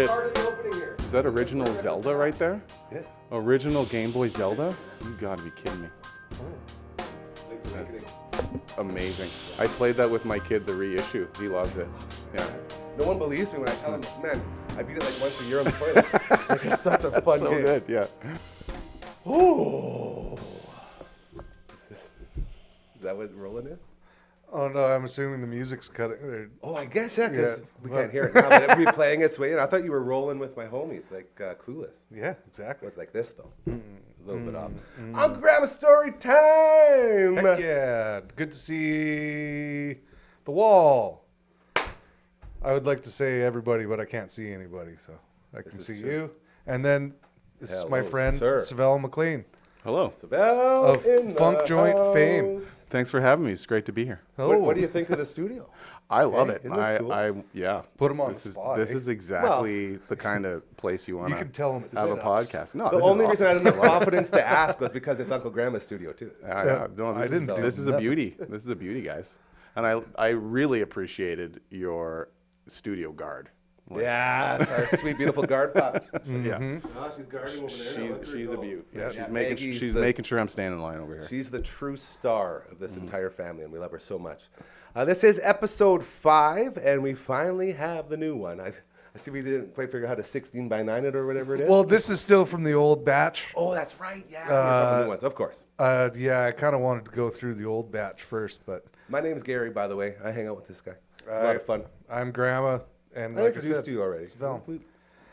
shit. Is that original Zelda right there? Yeah. Original Game Boy Zelda? You gotta be kidding me. That's amazing. I played that with my kid, the reissue. He loved it. Yeah. No one believes me when I tell him, man, I beat it like once a year on the toilet. Like, it's such a fun So game. good, yeah. Oh. Is that what rolling is? Oh no, I'm assuming the music's cutting. Oh, I guess, yeah, because Yeah, we but- can't hear it now, but it'll be playing its way in. I thought you were rolling with my homies, like Clueless. Yeah, It exactly. was like this, though. A little bit off. Uncle Gramma story time! Heck yeah, good to see the wall. I would like to say everybody, but I can't see anybody, so I can is see true. you. And then this is my Hello, friend sir. Savelle McLean Hello. Of Funk Joint fame. Thanks for having me. It's great to be here. What do you think of the studio? I love Hey, it. isn't this cool? Yeah. Put 'em on this the is, spot, This eh? is exactly the kind of place you want You can tell him have a sucks. podcast. No, The this is only reason I awesome. had enough confidence to ask was because it's Uncle Gramma's studio, too. No, I didn't do This is a nothing. beauty. This is a beauty, guys. And I really appreciated your studio guard. Yes, our sweet, beautiful guard pup. Yeah. Oh, she's guarding over there. She's a beaut. Yeah, Yeah, she's Maggie's making sure I'm staying in line over here. She's the true star of this entire family, and we love her so much. This is episode 5, and we finally have the new one. I see we didn't quite figure out how to 16 by 9 it or whatever it is. Well, this is still from the old batch. Oh, that's right. Yeah, we're talking new ones, of course. Yeah, I kind of wanted to go through the old batch first, but My name's Gary, by the way. I hang out with this guy. It's a lot of fun. I'm Gramma, and I like introduced said, you already. Savelle.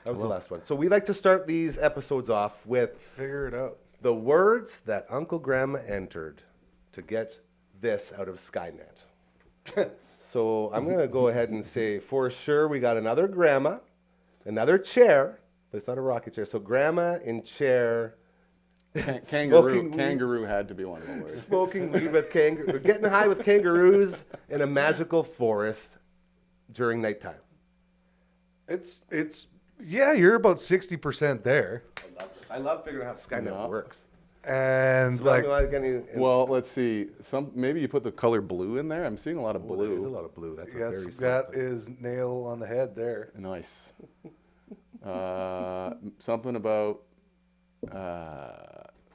That was the last one. So we like to start these episodes off with Figure it out. the words that Uncle Gramma entered to get this out of Skynet. So I'm going to go ahead and say, for sure, we got another Gramma, another chair, but it's not a rocket chair. So Gramma in chair, Smoking weed. Kangaroo had to be one of the words. smoking weed with kangaroos, getting high with kangaroos in a magical forest during nighttime. It's yeah, you're about 60% there, I love figuring out how Skynet Yeah. works. and So like Well, let's see. Maybe you put the color blue in there. I'm seeing a lot of blue. There's a blue. lot of blue. That's a very that smart. is nail on the head there. Nice. Something about.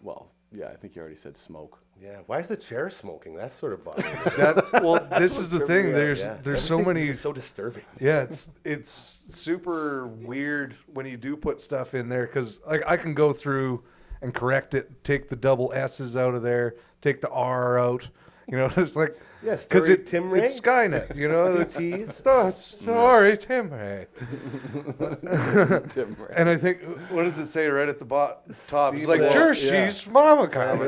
Well, yeah, I think you already said smoke. Yeah. Why is the chair smoking? That's sort of bothering me. This is the thing. There's Yeah. there's so Everything many. is so disturbing. Yeah, it's super weird when you do put stuff in there because like I can go through and correct it, take the double S's out of there, take the R out. You know, it's like Yes, because Tim Ray. it's Skynet. You know, Two it's, T's. sorry, Tim Ray. Tim Ray. And I think what does it say right at the top? It's like Steve Jersey's mama kind.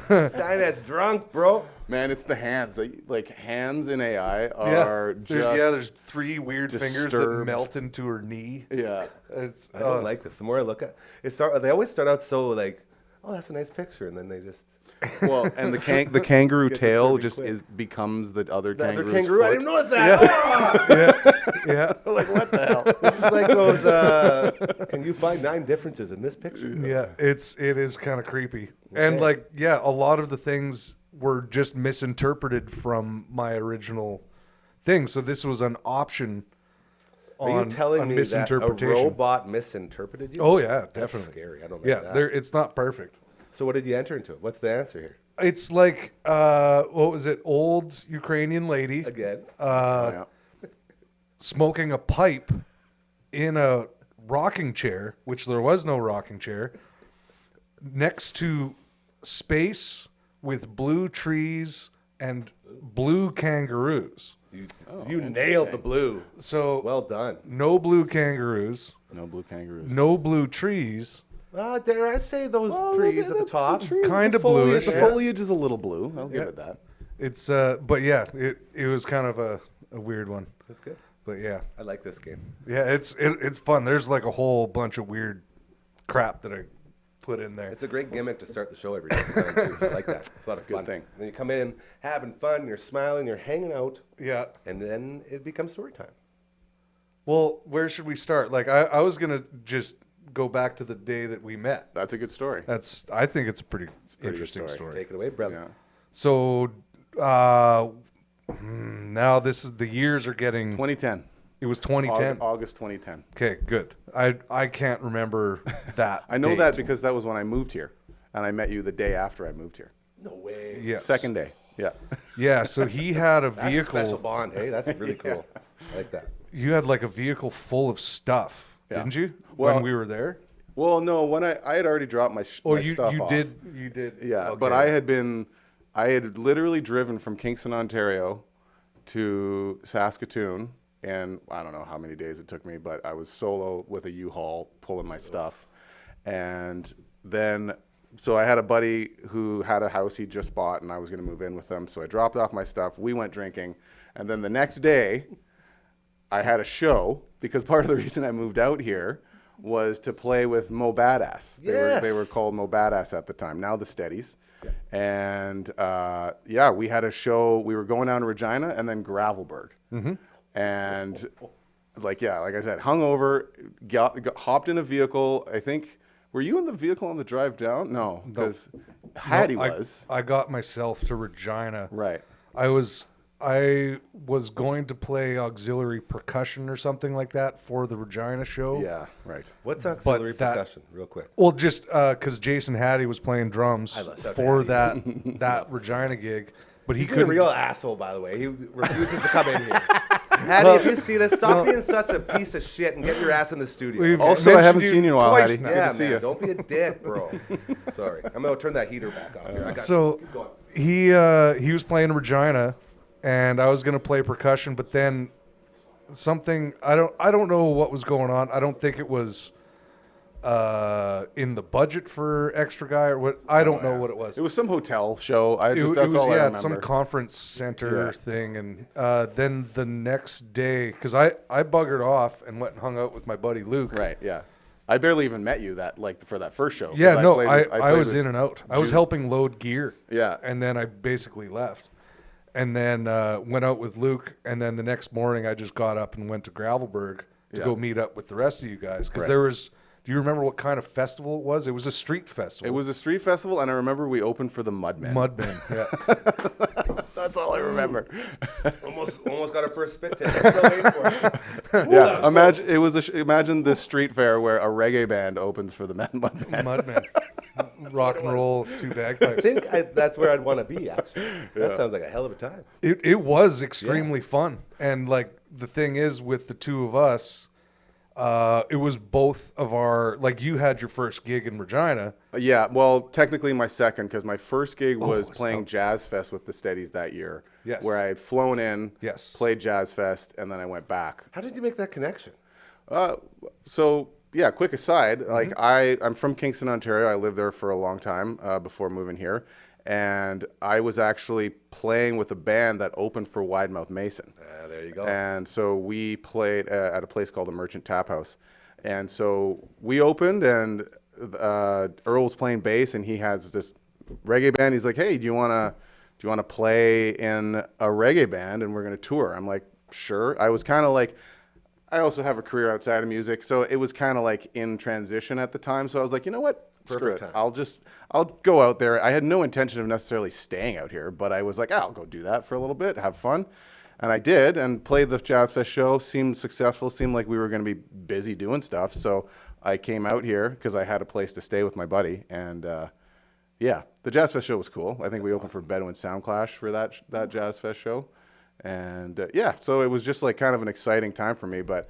Skynet's drunk, bro. Man, it's the hands. Like hands in AI are just. there's 3 weird fingers that disturbed. melt into her knee. Yeah. It's I don't like this. The more I look at it, they always start out so like, oh, that's a nice picture, and then they just Well, and the kangaroo Get tail disturbing just quick. becomes the other the other kangaroo's kangaroo. I foot. didn't notice that. yeah. Like what the hell? This is like those. Can you find 9 differences in this picture? Yeah, it is kind of creepy. And Okay. like, yeah, a lot of the things were just misinterpreted from my original thing. So this was an option Are on you telling on me that a misinterpretation. robot misinterpreted you? Oh yeah, That's definitely. scary. I don't like Yeah, that. it's not perfect. So what did you enter into it? What's the answer here? It's like what was it? Old Ukrainian lady Again. Yeah. smoking a pipe in a rocking chair, which there was no rocking chair, next to space with blue trees and blue kangaroos. You nailed the blue. So Well done. no blue kangaroos, No blue kangaroos. no blue trees. Dare I say those trees at the top? Kinda the foliage, bluish, The yeah. foliage is a little blue. I'll give Yeah. it that. It's but yeah, it was kind of a weird one. That's good. But yeah. I like this game. Yeah, it's fun. There's like a whole bunch of weird crap that I put in there. It's a great gimmick to start the show every time, too. I like that. It's a lot of a good fun. thing. Then you come in having fun, you're smiling, you're hanging out, Yeah. and then it becomes story time. Well, where should we start? Like I was gonna just go back to the day that we met. That's a good story. I think it's a pretty good interesting story. story. Take it away, brother. Yeah. So now this is the years are getting 2010. It was 2010. August 2010. Okay, good. I can't remember that. I know date. that because that was when I moved here, and I met you the day after I moved here. No way. Yes. Second day. Yeah. Yeah, so he had a That's a vehicle. special bond. Hey, that's really cool. I like that. You had like a vehicle full of stuff, Yeah. didn't you? Well, when we were there. Well, no, when I had already dropped my Oh, my stuff you off. did. You did. Yeah, Okay. but I had literally driven from Kingston, Ontario to Saskatoon, and I don't know how many days it took me, but I was solo with a U-Haul pulling my stuff. And then, so I had a buddy who had a house he just bought, and I was going to move in with him. So I dropped off my stuff. We went drinking. And then the next day, I had a show, because part of the reason I moved out here was to play with Mo Badass. They were called Mo Badass at the time, now the Steadies. And yeah, we had a show. We were going down to Regina and then Gravelburg. And like I said, hungover, hopped in a vehicle. I think, were you in the vehicle on the drive down? No, because Hattie was. I got myself to Regina. Right. I was going to play auxiliary percussion or something like that for the Regina show. Yeah, right. What's auxiliary that- percussion, real quick? Well, just because Jason Hattie was playing drums love Hattie. for that Regina gig, but he He's a couldn't. real asshole, by the way. He refuses to come in here. Hattie, if you see this, stop being such a piece of shit and get your ass in the studio. We've Also, I mentioned haven't you seen you in a while, twice Hattie. now. Good Yeah, to see man, you. don't be a dick, bro. Sorry. I'm going to turn that heater back off here. So he was playing Regina, and I was gonna play percussion, but then something I don't know what was going on. I don't think it was in the budget for extra guy or what. I don't know what it was. It was some hotel show. It That's was all I remember. some conference center Yeah. thing, and then the next day, because I buggered off and went and hung out with my buddy Luke. Right, yeah. I barely even met you for that first show. 'cause Yeah, no, played I played was with in and out. I was Jude. helping load gear. Yeah. And then I basically left. And then went out with Luke. And then the next morning, I just got up and went to Gravelburg to Yeah. go meet up with the rest of you guys. Because Right. there was, do you remember what kind of festival it was? It was a street festival. It was a street festival, and I remember we opened for the Mudmen. Mudman, yeah. That's all I remember. almost got our first spit take. I'm still waiting for it. Yeah, imagine this street fair where a reggae band opens for the Mudmen. Mudman. Rock and roll, two I bagpipes. think that's where I'd want to be, actually. That sounds like a hell of a time. It was extremely fun. And like the thing is with the two of us, it was both of our, like you had your first gig in Regina. Yeah, well, technically my second, because my first gig was was playing out. Jazz Fest with the Steadies that year. Yes. Where I had flown in, Yes. played Jazz Fest, and then I went back. How did you make that connection? So yeah, quick aside, Mm-hmm. like I'm from Kingston, Ontario. I lived there for a long time before moving here, and I was actually playing with a band that opened for Wide Mouth Mason. There you go. And so we played at a place called the Merchant Tap House, and so we opened, and Earl was playing bass, and he has this reggae band. He's like, "Hey, do you wanna play in a reggae band, and we're gonna tour?" I'm like, "Sure." I was kind of like, I also have a career outside of music, so it was kind of like in transition at the time. So I was like, you know what? Screw Perfect it. time. I'll go out there. I had no intention of necessarily staying out here, but I was like, I'll go do that for a little bit, have fun. And I did, and played the Jazz Fest show. Seemed successful. Seemed like we were going to be busy doing stuff. So I came out here because I had a place to stay with my buddy. And yeah, the Jazz Fest show was cool. I think we opened for Bedouin Sound Clash for that Jazz Fest show. And yeah, so it was just like kind of an exciting time for me. But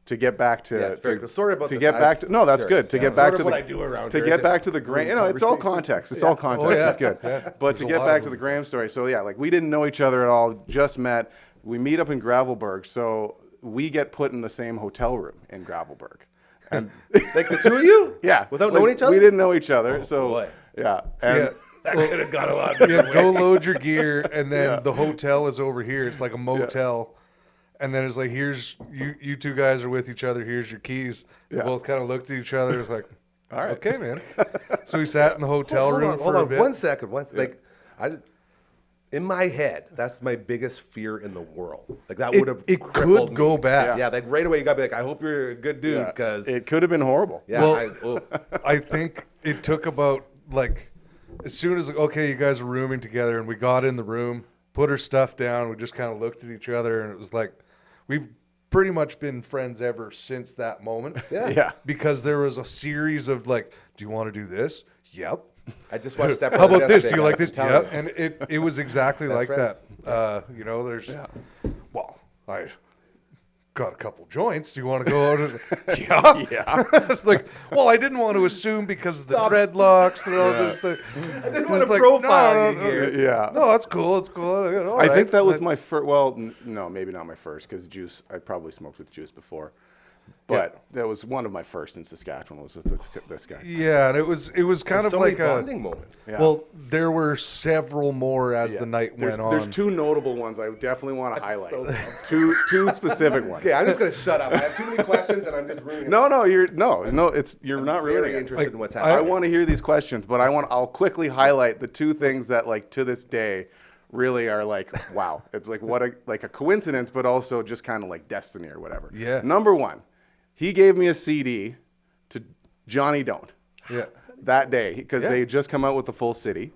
to get back to, Yeah, it's very cool. Sorry about to this. get back to no, that's Curious. good. To Yeah, get it's back sort to of the what I do around to here, get just back to the Graham. You know, it's all conversation. context. It's all context. yeah. It's good. Yeah. But to There's a get lot back of to the them. Graham story. So yeah, like we didn't know each other at all. Just met. We meet up in Gravelburg. So we get put in the same hotel room in Gravelburg. And Like the two of you? yeah, Without like, knowing each other? We didn't know each other. so boy. yeah, and Yeah. That could have got a lot Yeah, go load your gear, and then Yeah. the hotel is over here. It's like a motel, and then it's like, here's you two guys are with each other. Here's your keys. We Yeah. both kind of looked at each other. It's like, All right. okay, man. So we sat in the hotel room Hold for a on, bit. 1 second. Like, in my head, that's my biggest fear in the world. Like that would have It crippled could go me. bad. Yeah, like right away you gotta be like, I hope you're a good dude, yeah, because it could have been horrible. yeah, Well, I think it took about like as soon as okay, you guys are rooming together, and we got in the room, put our stuff down, we just kind of looked at each other, and it was like we've pretty much been friends ever since that moment. Yeah. Because there was a series of like, do you want to do this? Yep. I just watched Step How Brothers about this? Do yesterday, you like guys. this? I'm Yep. telling you. And it was exactly Best like friends. that. You know, there's, well, I got a couple joints. Do you want to go out? Yeah. Yeah. It's like, well, I didn't want to assume because of the dreadlocks and all this thing. I didn't want to like, profile you no, here. Yeah. No, it's cool. It's cool. All I right. think that was my first. Well, no, maybe not my first, because Juice. I probably smoked with Juice before, but that was one of my first in Saskatchewan. Was with this guy. Yeah, and it was kind of So like many a. bonding moments. Yeah. Well, there were several more as the night there's, went on. There's two notable ones I definitely want to highlight. Two specific ones. Okay, I'm just gonna shut up. I have too many questions, and I'm just ruining. No, you're not very ruining it. interested in what's I happening. want to hear these questions, but I'll quickly highlight the two things that, like, to this day really are like, wow. It's like a coincidence, but also just kind of like destiny or whatever. Yeah. Number one, he gave me a CD to Johnny Don't Yeah. that day because Yeah. they had just come out with the full city.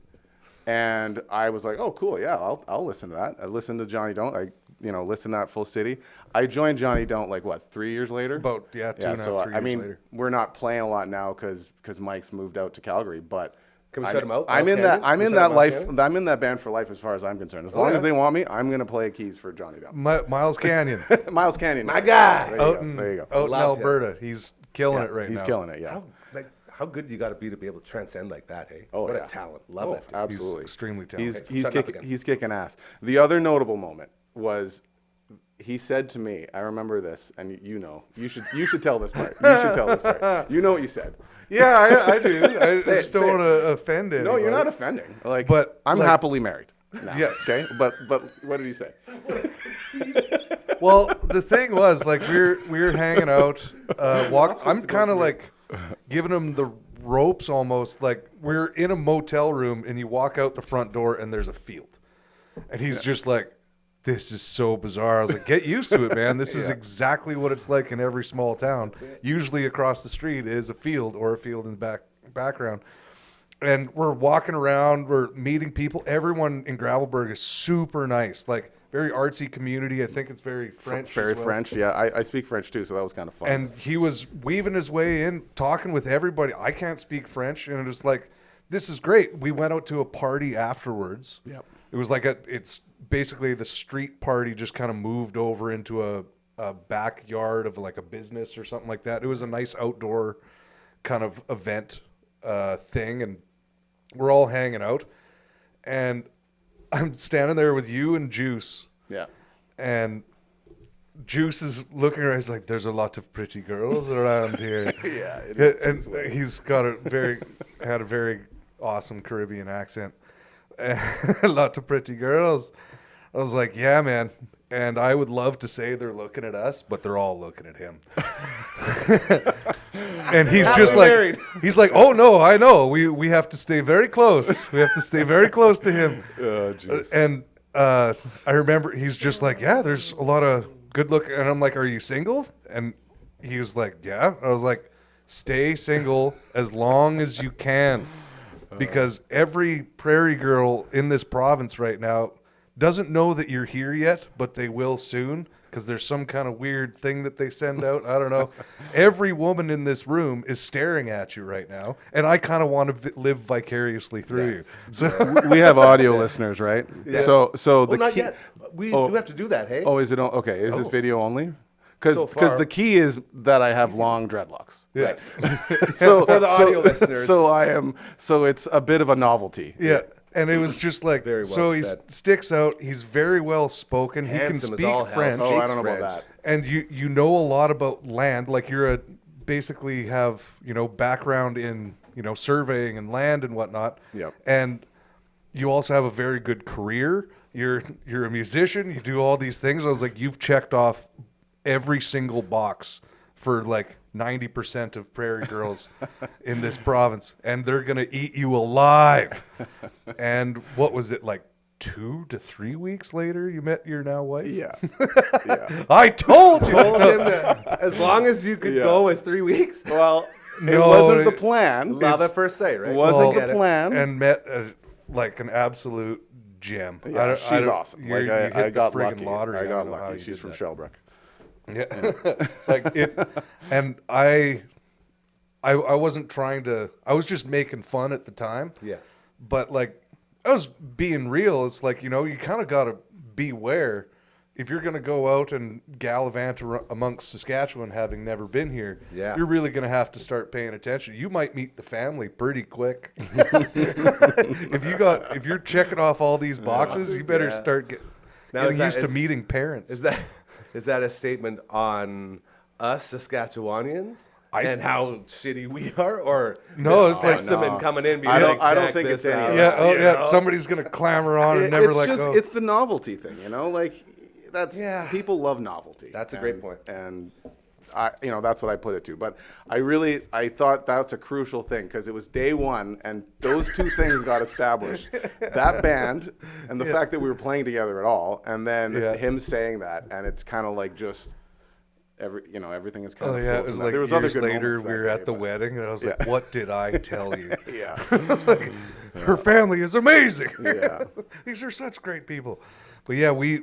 And I was like, oh, cool, yeah, I'll listen to that. I listened to Johnny Don't. I listened to that full city. I joined Johnny Don't like what, 3 years later? About, two and a half, 3 years I mean, later. we're not playing a lot now because Mike's moved out to Calgary, but Can we shut him out? I'm Miles in that. Canyon? I'm Can in we shut that out Miles life. Canyon? I'm in that band for life, as far as I'm concerned. As long yeah? as they want me, I'm gonna play keys for Johnny Don't. Miles Canyon Miles Canyon, My guy. There you out go. in, There you go. out in Love him. Alberta. He's killing Yeah, it right he's now. killing it. Yeah. How good do you got to be able to transcend like that? Hey, Oh, what yeah. a talent! Love Oh, it. dude. absolutely. extremely He's talented. he's Shut up kicking again. he's kicking ass. The other notable moment was he said to me, I remember this, and you should tell this part. You should tell this part. You know what you said. Yeah, I do. I Say just it, don't say want it. to offend anybody. No, you're not offending. Like, But, I'm like- happily married. Now, Yes. Okay. But what did he say? Well, the thing was, like, we were hanging out. I'm kind of like giving him the ropes almost. Like, we're in a motel room, and you walk out the front door, and there's a field, and he's just like, "This is so bizarre." I was like, "Get used to it, man. This is exactly what it's like in every small town. Usually, across the street is a field or a field in the background." And we're walking around, we're meeting people. Everyone in Gravelburg is super nice, like very artsy community. I think it's very French. Very as well. French. Yeah, I speak French too, so that was kind of fun. And he was weaving his way in, talking with everybody. I can't speak French, and it was like, this is great. We went out to a party afterwards. Yep. It was like it's basically the street party just kind of moved over into a backyard of like a business or something like that. It was a nice outdoor kind of event thing, and we're all hanging out, and I'm standing there with you and Juice, yeah. and Juice is looking around. He's like, "There's a lot of pretty girls around here." Yeah, it is and Juice way. he's got had a very awesome Caribbean accent. A lot of pretty girls. I was like, "Yeah, man." And I would love to say they're looking at us, but they're all looking at him. And he's just like, married. he's like, "Oh no, I know. We have to stay very close. We have to stay very close to him." Oh, jeez. And I remember he's just like, "Yeah, there's a lot of good look." And I'm like, "Are you single?" And he was like, "Yeah." I was like, "Stay single as long as you can, because every prairie girl in this province right now doesn't know that you're here yet, but they will soon, because there's some kind of weird thing that they send out. I don't know. Every woman in this room is staring at you right now, and I kind of want to live vicariously through Yes. you." So We have audio listeners, right? Yes. So Well, the not key. yet. We Oh. do have to do that. Hey. Oh, is it okay? Is this Oh. video only? Because So far- the key is that I have long dreadlocks. yeah. So For the audio listeners. So it's a bit of a novelty. Yeah. And it was just like, Very well so he said. sticks out. He's very well spoken. He can Handsome as speak all hell. French. Oh, I Speaks don't know about French. that. And you know a lot about land. Like you're basically have, background in, surveying and land and whatnot. Yep. And you also have a very good career. You're a musician. You do all these things. I was like, you've checked off every single box for like 90% of prairie girls in this province, and they're going to eat you alive. And what was it, like 2 to 3 weeks later you met your now wife? Yeah. Yeah. I told you. Told him that as long as you could Yeah. go as 3 weeks. Well, it No, wasn't the it- plan. Love It's- at first sight, right? Wasn't Well, the plan. And met like an absolute gem. Yeah, she's awesome. You Like hit I the got friggin' lucky. lottery. I got don't know how lucky. you She's did from that. Shellbrook. Yeah. Like it, and I wasn't trying to, I was just making fun at the time. Yeah. But like, I was being real. It's like, you know, you kind of got to beware if you're going to go out and gallivant amongst Saskatchewan, having never been here. Yeah. You're really going to have to start paying attention. You might meet the family pretty quick. If you're checking off all these boxes, you better Yeah. start Now, getting used to meeting parents. Is that a statement on us Saskatchewanians and how shitty we are, or No, the it's like- specimen No. coming in? Being I don't- like, I don't check think this it's any of out, that. Yeah, oh you yeah. know? Somebody's gonna clamor on and never it's let just go. it's the novelty thing, you know. Like that's Yeah. people love novelty. That's a great point. And I, you know, that's what I put it to. But I thought that's a crucial thing because it was day one, and those two things got established: that band and the fact that we were playing together at all, and then Yeah. him saying that, and it's kind of like just. Everything is kind Oh of yeah, full it was from that. like There was years other good later. moments We that were day, at the but- wedding, and I was like, "What did I tell you?" Yeah, It's like, her family is amazing. Yeah. These are such great people. But yeah, we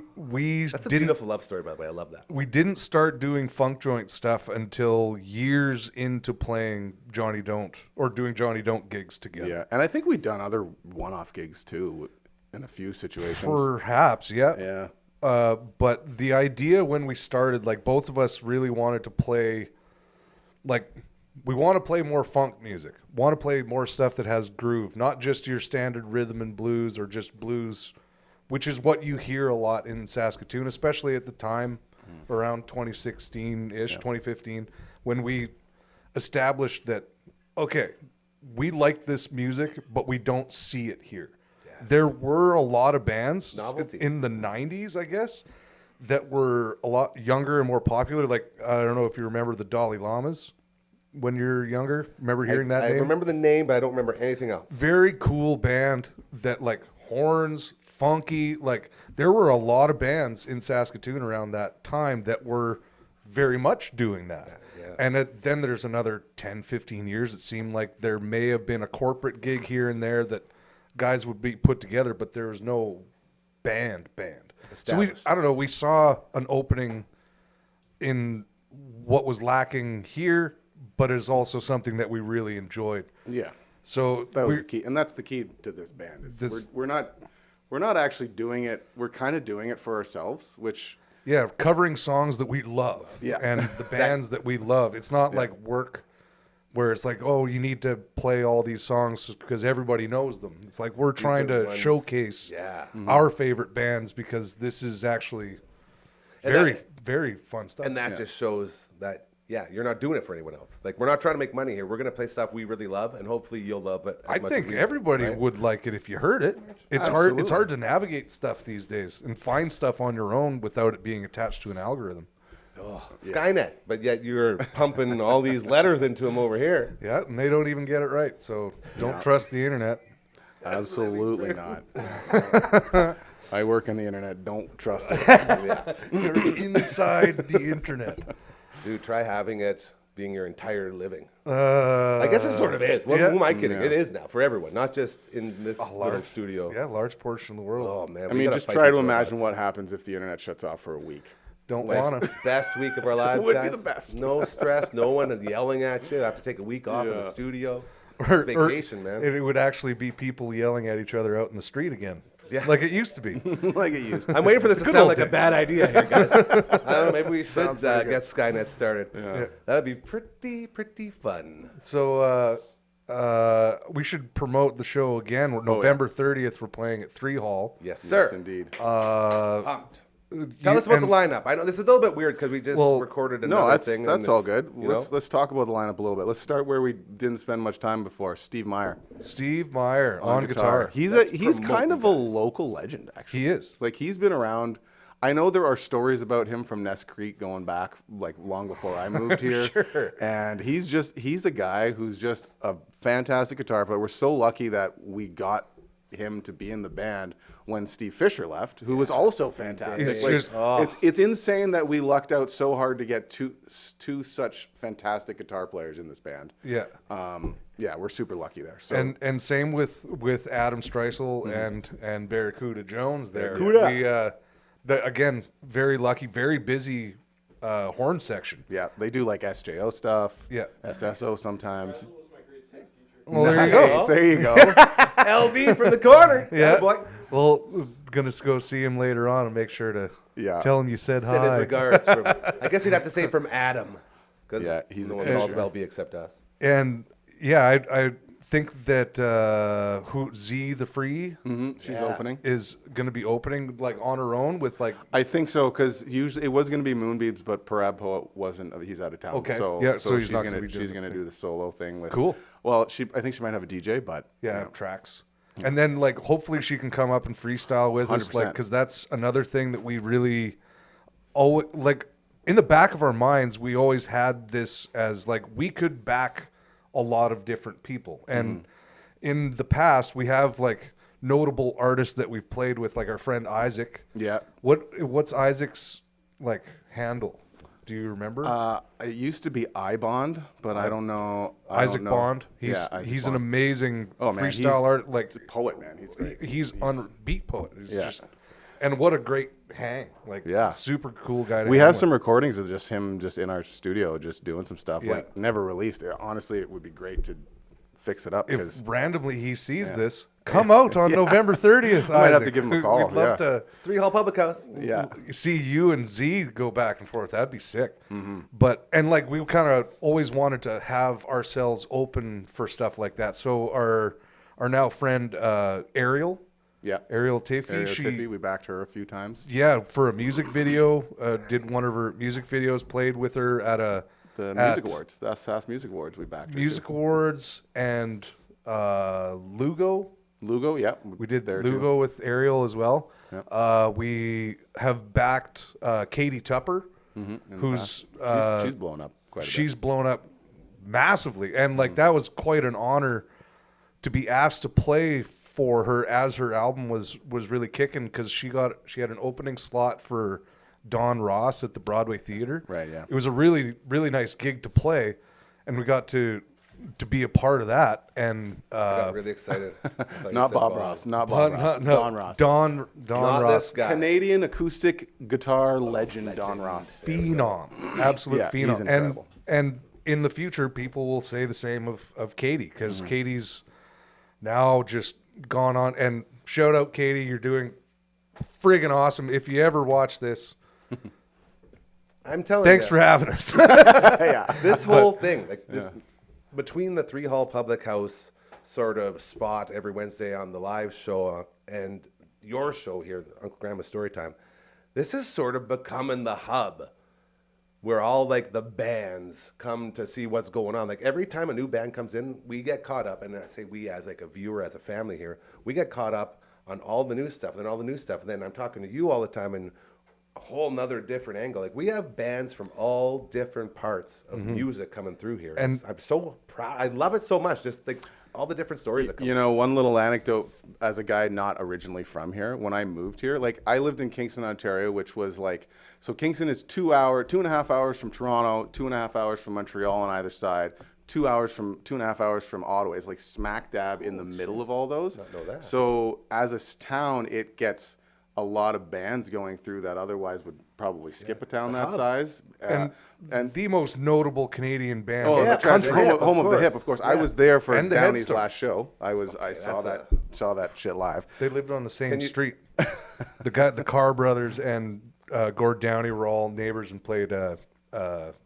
That's a didn't beautiful love story, by the way. I love that. we didn't start doing funk joint stuff until years into playing Johnny Don't or doing Johnny Don't gigs together. yeah. And I think we've done other one-off gigs too, in a few situations. Perhaps, yeah. Yeah. But the idea when we started, like both of us really wanted to play, like we want to play more funk music, want to play more stuff that has groove, not just your standard rhythm and blues or just blues, which is what you hear a lot in Saskatoon, especially at the time around 2016-ish, 2015, when we established that, okay, we like this music, but we don't see it here. There were a lot of bands Novelty. in the 90s, I guess, that were a lot younger and more popular. Like, I don't know if you remember the Dalai Lamas when you're younger. Remember hearing that I name? remember the name, but I don't remember anything else. Very cool band that, like, horns, funky. Like, there were a lot of bands in Saskatoon around that time that were very much doing that. Yeah. And then there's another 10, 15 years. It seemed like there may have been a corporate gig here and there that guys would be put together, but there was no band. So Established. I don't know, we saw an opening in what was lacking here, but is also something that we really enjoyed. Yeah. So That was we the key, and that's the key to this band. Is This- we're not actually doing it. We're kind of doing it for ourselves, which yeah, covering songs that we love. Yeah. And the bands that we love. It's not like work where it's like, oh, you need to play all these songs because everybody knows them. It's like we're trying are to ones- showcase Yeah. our favorite bands because this is actually And very, that- very fun stuff. And that just shows that, yeah, you're not doing it for anyone else. Like, we're not trying to make money here. We're going to play stuff we really love, and hopefully you'll love it as I much think as we do, everybody right? would like it if you heard it. It's Absolutely. hard to navigate stuff these days and find stuff on your own without it being attached to an algorithm. Skynet, but yet you're pumping all these letters into them over here. Yeah, and they don't even get it right. So don't trust the internet. absolutely not. I work in the internet. Don't trust it. Yeah. You're inside the internet. Dude, try having it being your entire living. I I guess it sort of is. What, yeah. Who am I kidding? Yeah. It is now for everyone, not just in this little large studio. Yeah, large portion of the world. Oh man, I we mean, gotta just fight try these to imagine robots. what happens if the internet shuts off for a week. Don't Like, want to. best week of our lives. Would be guys. the best. No stress, no one yelling at you. I have to take a week off in the Yeah. studio. Or Vacation, man. It would actually be people yelling at each other out in the street again. Yeah. Like it used to be. Like it used to. I'm waiting for this to Good sound old like a days. bad idea here, guys. I don't know, maybe we should Sounds pretty get Skynet started. Yeah. That would be pretty fun. So we should promote the show again. November 30th, we're playing at 3 Hall. Yes, sir. Yes, indeed. Pumped. Tell us about the lineup. I know this is a little bit weird because we just recorded another No, that's thing. that's all good. you know? Let's talk about the lineup a little bit. Let's start where we didn't spend much time before. Steve Meyer Steve Meyer on guitar. He's Let's he's promote kind you of a guys. local legend, actually. He is. Like he's been around. I know there are stories about him from Ness Creek going back like long before I moved here. Sure. And he's a guy who's just a fantastic guitar player. We're so lucky that we got him to be in the band when Steve Fisher left, who was also fantastic. It's Like, just- it's insane that we lucked out so hard to get two such fantastic guitar players in this band. Yeah. Yeah, we're super lucky there. So And same with Adam Streisel and Barracuda Jones there. Barracuda. We again, very lucky, very busy horn section. Yeah, they do like SJO stuff. Yeah. SSO sometimes. Well, there you go. Nice, there you go. LB from the corner. Yeah. Boy. Well, gonna go see him later on and make sure to Yeah. tell him you said Send his hi. regards. From, I guess you'd have to say from Adam. Because Yeah, he's no a one teacher. calls him LB except us. And yeah, I think that who Z the Free She's Yeah. opening. is gonna be opening like on her own with like. I think so, because usually it was going to be Moonbeams, but Parab Poet wasn't. He's out of town. Okay. So, Yeah, so he's she's not gonna gonna be doing she's the going to thing. do the solo thing with. Cool. Well, I think she might have a DJ, but Yeah, tracks. And then like hopefully she can come up and freestyle with us, like 100%. because that's another thing that we really, always like in the back of our minds we always had this as like we could back a lot of different people, and in the past we have like notable artists that we've played with, like our friend Isaac. yeah. What's Isaac's like handle? Do you remember? It used to be iBond, but I don't know. I Isaac don't know. Bond. Yeah, Isaac He's an Bond. amazing Oh, man, freestyle he's- art. Like He's a poet, man. He's great. he's on beat poet. He's Yeah. just, and what a great hang. Like Yeah. super cool guy. To We hang have with. some recordings of just him just in our studio, just doing some stuff. Yeah. Like never released. Honestly, it would be great to fix it up If because randomly he sees this, come out on November 30th. I might have Isaac. to give him a call, We'd love to 3 Hall Public House. yeah. see you and Z go back and forth. That'd be sick. Mm-hmm. But and like we kind of always wanted to have ourselves open for stuff like that. So our now friend Ariel Yeah. Ariel Tiffy, Ariel she Tiffy, we backed her a few times. yeah for a music video did one of her music videos, played with her at a The at music awards, the SAS Music Awards, we backed her. music awards, and Lugo. Lugo, yeah. We did there Lugo with Ariel as well. Yep. We have backed Katie Tupper, In the who's past. She's blown up quite a bit. she's blown up massively, and like that was quite an honor to be asked to play for her as her album was really kicking, because she had an opening slot for Don Ross at the Broadway Theater. Right, yeah. It was a really really nice gig to play, and we got to be a part of that. And I got really excited. I thought you Not said Bob Bond. Ross. Not Bob Ross. no, Don Ross. Don Not Ross. this guy. Canadian acoustic guitar legend Don Ross. Phenom, absolute Yeah, phenom. he's incredible. And in the future, people will say the same of Katie, because Mm-hmm. Katie's now just gone on. And shout out Katie, you're doing friggin' awesome. If you ever watch this, I'm telling thanks you. for having us. Yeah. This whole thing, like between the 3 Hall Public House sort of spot every Wednesday on the live show and your show here, Uncle Gramma Storytime, this is sort of becoming the hub where all like the bands come to see what's going on. Like every time a new band comes in, we get caught up, and I say we as like a viewer, as a family here, we get caught up on all the new stuff, and then all the new stuff, and then I'm talking to you all the time and a whole nother different angle. Like we have bands from all different parts of music coming through here, And- and I'm so proud. I love it so much. Just like all the different stories that come. You know, one little anecdote as a guy not originally from here, when I moved here, like I lived in Kingston, Ontario, which was like, so Kingston is 2.5 hours from Toronto, 2.5 hours from Montreal on either side, 2.5 hours from Ottawa. It's like smack dab in the middle of all those. Not know that. So as a town, it gets a lot of bands going through that otherwise would probably skip a town that hub. size. and the most notable Canadian bands Oh, in Yeah, the the country, country. home of the hip, course. of course. I Yeah. was there for And the Head Downey's Start. last show. I saw that's that shit live. They lived on the same you- street. The Carr brothers and Gord Downey were all neighbors and played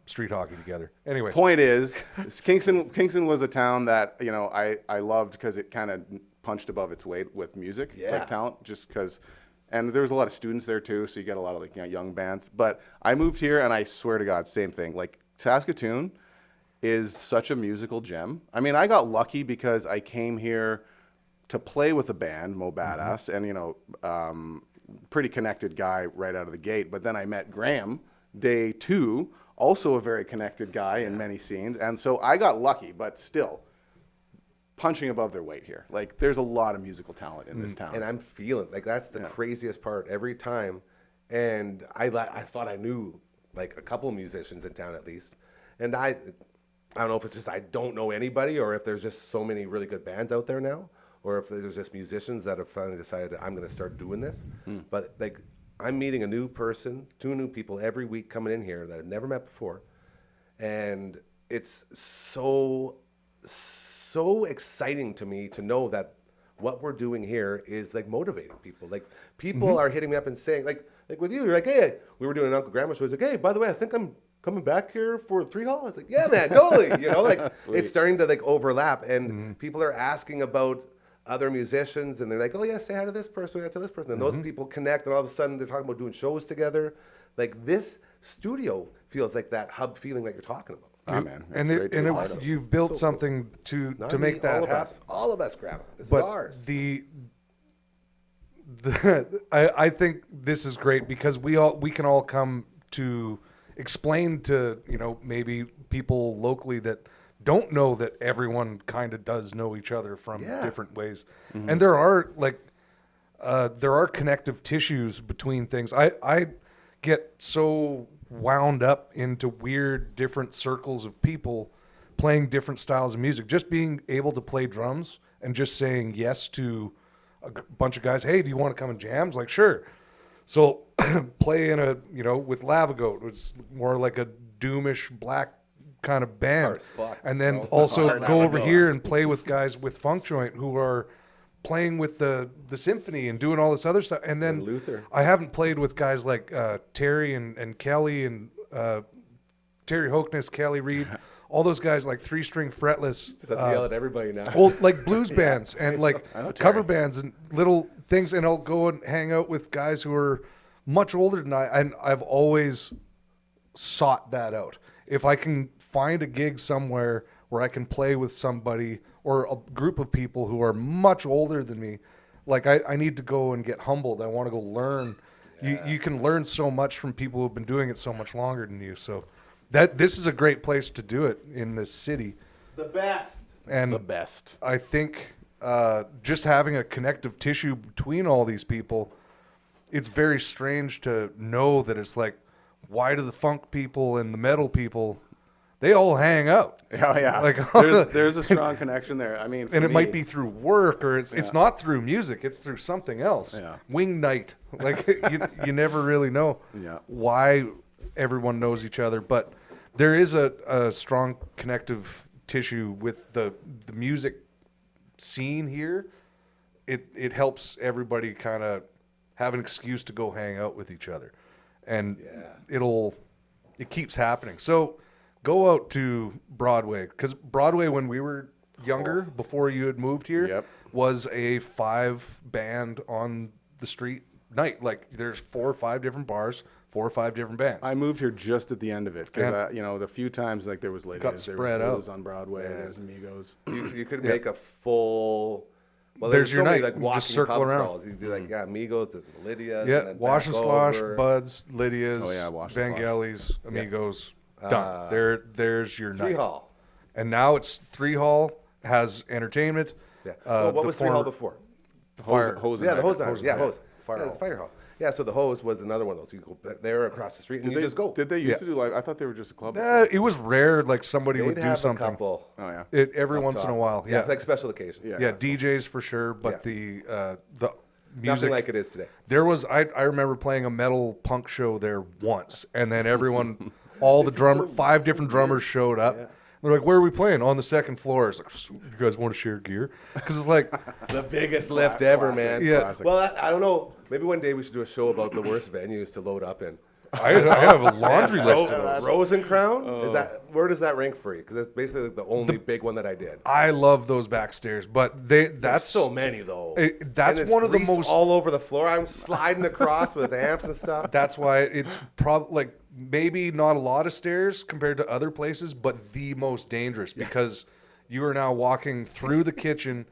street hockey together. Anyway, Point is, Kingston was a town that I loved because it kind of punched above its weight with music, Yeah. like talent, just because. And there was a lot of students there too, so you get a lot of like young bands. But I moved here, and I swear to God, same thing. Like Saskatoon is such a musical gem. I mean, I got lucky because I came here to play with a band, Mo Badass, and pretty connected guy right out of the gate. But then I met Graham day 2, also a very connected guy in many scenes, and so I got lucky. But still, punching above their weight here. Like there's a lot of musical talent in this town. And I'm feeling like that's the craziest part every time. And I thought I knew like a couple of musicians in town at least. And I don't know if it's just I don't know anybody, or if there's just so many really good bands out there now, or if there's just musicians that have finally decided I'm going to start doing this. But like I'm meeting a new person, 2 new people every week coming in here that I've never met before. And it's so exciting to me to know that what we're doing here is like motivating people. Like people are hitting me up and saying, like with you, you're like, hey, we were doing an Uncle Gramma show. He's like, hey, by the way, I think I'm coming back here for 3 Hall. I was like, yeah, man, totally. You know, like it's starting to like overlap, and people are asking about other musicians, and they're like, oh yeah, say hi to this person, to this person, and those people connect, and all of a sudden they're talking about doing shows together. Like this studio feels like that hub feeling that you're talking about. Oh, man. And you've built something to make that happen. All of us, Gramma. This But is ours. I think this is great because we can all come to explain to, you know, maybe people locally that don't know that everyone kind of does know each other from different ways. And there are connective tissues between things. I get so wound up into weird different circles of people playing different styles of music. Just being able to play drums and just saying yes to a bunch of guys, hey, do you want to come and jam? It's like, sure. So play in with Lavagoat, it's more like a doomish black kind of band. And then also go over here and play with guys with Funk Joint who are playing with the symphony and doing all this other stuff. And then Luther. I haven't played with guys like Terry and Kelly and Terry Hoekness, Kelly Reed, all those guys like 3-string fretless. Just have to yell at everybody now. Well, like blues bands and like cover bands and little things. And I'll go and hang out with guys who are much older than I. And I've always sought that out. If I can find a gig somewhere where I can play with somebody or a group of people who are much older than me, like I need to go and get humbled. I want to go learn. You can learn so much from people who've been doing it so much longer than you. So this is a great place to do it in this city. The best. And The best. I think just having a connective tissue between all these people, it's very strange to know that it's like, why do the funk people and the metal people, they all hang out? Oh yeah, Like there's a strong connection there. I mean, and it might be through work or it's not through music, it's through something else. Yeah. Wing night, like you never really know why everyone knows each other, but there is a strong connective tissue with the music scene here. It helps everybody kind of have an excuse to go hang out with each other, and it keeps happening. So go out to Broadway, because Broadway, when we were younger, before you had moved here, was a 5-band on the street night. Like there's 4 or 5 different bars, 4 or 5 different bands. I moved here just at the end of it because the few times like there was Ladies, Got spread out. there was Blues on Broadway, there's Amigos. You could make a full. Well, There's so your many, night. like You walking just circle pub around. crawls. You do like Amigos, the Lydia's, Yeah, and then Wash and back Slosh, over. Buds, Lydia's, Wash and Slosh. Vangelis, Amigos, done. There's your 3 night. Hall. And now it's 3 Hall, has entertainment. Yeah. Well, what was 3 Hall before? Hose Yeah, the hose. Hose Yeah, and hose. Fire Hall. The fire hall. Yeah, so the hose was another one of those. You go there across the street and you just go. Did they used to do like? I thought they were just a club. It was rare, like somebody would They'd do have something. a couple. Oh yeah. Every once in a while. Yeah. like special occasions. Yeah, DJs for sure, but Yeah. the Nothing music like it is today. There was I remember playing a metal punk show there once, and then everyone, all the drummer, 5 different drummers showed up. Yeah. They're like, "Where are we playing?" On the second floor. It's like, "You guys want to share gear?" Because it's like, The biggest lift ever, man. Yeah. Classic. Well, I don't know. Maybe one day we should do a show about the worst venues to load up in. I have a laundry list of those. Rose and Crown? Is that where does that rank for you? Because that's basically the only big one that I did. I love those backstairs, but that's so many though. That's And it's one of the grease most. all over the floor. I'm sliding across with amps and stuff. That's why it's probably like maybe not a lot of stairs compared to other places, but the most dangerous because you are now walking through the kitchen.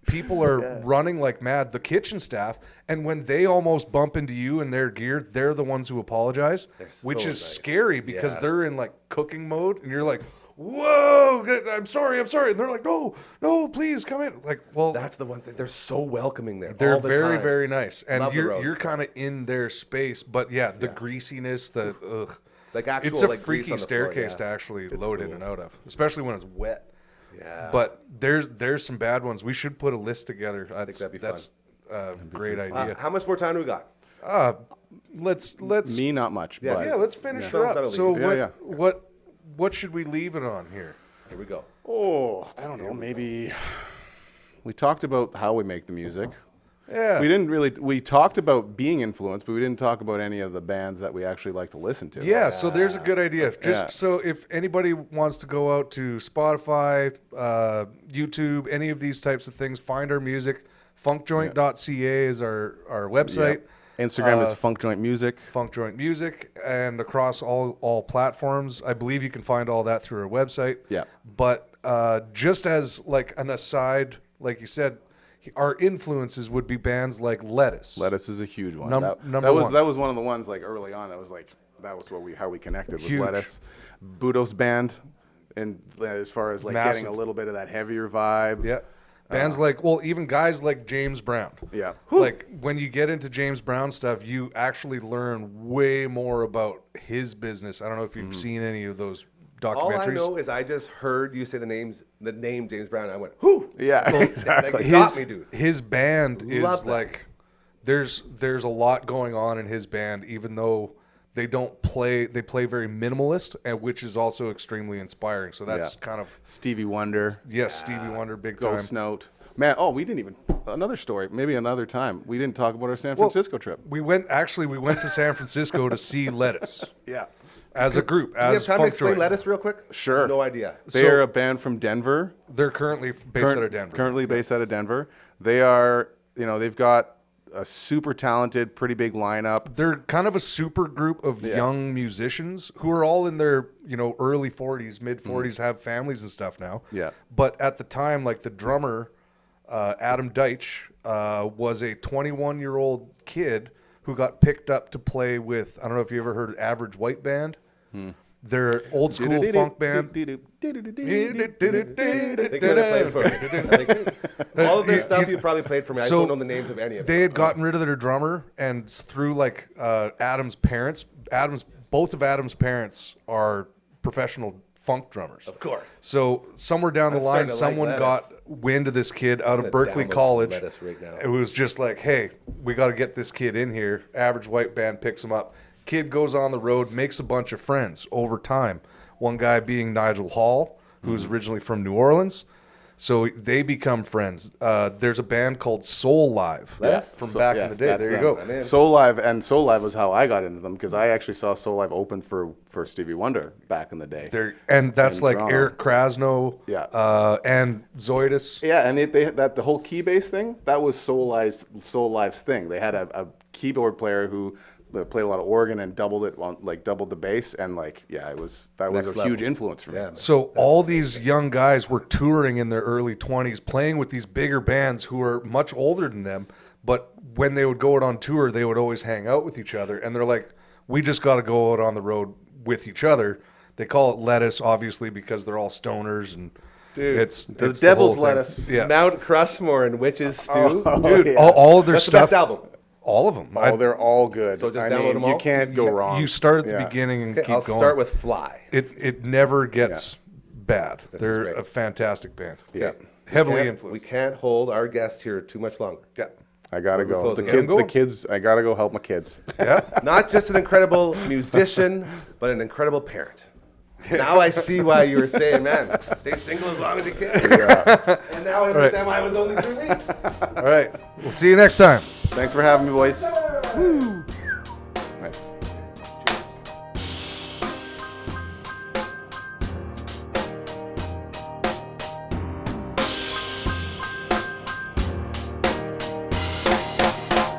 People are running like mad, the kitchen staff, and when they almost bump into you in their gear, they're the ones who apologize, which so is nice. scary because Yeah. they're in like cooking mode, and you're like, "Whoa, I'm sorry," and they're like, "No, please come in." Like, well, That's the one thing. They're so welcoming there. they're all the very, time. very nice, and Love the you're Rose kind of in their space, but the greasiness, the like actual it's a like grease freaky on the floor, staircase yeah. to actually It's load in cool. and out of, especially when it's wet. Yeah. But there's some bad ones. We should put a list together. think that'd be that's a great fun. idea. How much more time do we got? let's Me, not much. Yeah, but yeah, let's finish Sean's her gotta up. leave. So Yeah, what should we leave it on here? Here we go. Oh, I don't know. Maybe we talked about how we make the music. Yeah. We talked about being influenced, but we didn't talk about any of the bands that we actually like to listen to. Yeah, so there's a good idea. Just Yeah. so if anybody wants to go out to Spotify, YouTube, any of these types of things, find our music. Funkjoint.ca is our website. Yep. Instagram is Funk Joint Music. Funk Joint Music, and across all platforms. I believe you can find all that through our website. Yeah. But just as like an aside, like you said, our influences would be bands like Lettuce. Lettuce is a huge one. Number was one. that was one of the ones like early on. That was how we connected with Huge. Lettuce. Budos Band, and as far as like Massive. getting a little bit of that heavier vibe. Yeah. Bands even guys like James Brown. Yeah. Like when you get into James Brown stuff, you actually learn way more about his business. I don't know if you've seen any of those documentaries. All I know is I just heard you say the name James Brown. And I went, whoo! Yeah, Like, exactly. it got me, dude. His band Love is that. like there's a lot going on in his band, even though they play very minimalist, and which is also extremely inspiring. So that's kind of Stevie Wonder, Stevie Wonder big Ghost time. Note. Man, we didn't even another story. Maybe another time. We didn't talk about our San Francisco trip. We went to San Francisco to see Lettuce Yeah. as a group. Do you have As time to Funk explain Joint. Lettuce real quick? Sure. No idea. They're a band from Denver. They're currently based out of Denver. Currently based out of Denver. They are, they've got a super talented, pretty big lineup. They're kind of a super group of young musicians who are all in their, early 40s, mid 40s, have families and stuff now. Yeah. But at the time, like the drummer, Adam Deitch, was a 21-year-old kid who got picked up to play with, I don't know if you ever heard of Average White Band. They're old school funk band. I think you would have played for me. All of this stuff you probably played for me. I just don't know the names of any of They them. had gotten rid of their drummer, and through like Adam's parents, both of Adam's parents are professional funk drummers. Of course. So somewhere down the I'm line, starting to like someone Lettuce. got wind of this kid out of I'm gonna Berkeley download some College. Lettuce right now. It was just like, hey, we got to get this kid in here. Average White Band picks him up. Kid goes on the road, makes a bunch of friends over time. One guy being Nigel Hall, who's originally from New Orleans. So they become friends. There's a band called Soul Live from back in the day. There you go. I'm in. Soul Live was how I got into them because I actually saw Soul Live open for Stevie Wonder back in the day. And that's in like Toronto. Eric Krasno and Zoidus. Yeah, and the whole keybase thing, that was Soul Live's thing. They had a keyboard player who played a lot of organ and doubled the bass, and that was Next a level. huge influence for me. Yeah. So all these young guys were touring in their early 20s, playing with these bigger bands who are much older than them. But when they would go out on tour, they would always hang out with each other. And they're like, we just got to go out on the road with each other. They call it Lettuce, obviously, because they're all stoners. And Dude, it's The it's Devil's whole thing. Lettuce. Yeah. Mount Crushmore and Witch's Stew. Dude, yeah. all of their That's the stuff. best album. All of them. They're all good. So just I download mean, them all? You can't go wrong. You start at the Yeah. beginning and Okay, keep I'll going. start with Fly. It never gets bad. is They're great. a fantastic band. Yeah. Heavily We influenced. can't hold our guest here too much longer. Yeah. I gotta We're go. closing. The kids. I gotta go help my kids. Yeah. Not just an incredible musician, but an incredible parent. Now I see why you were saying, man, stay single as long as you can. And now I understand why it was only 3 weeks. All right. We'll see you next time. Thanks for having me, boys.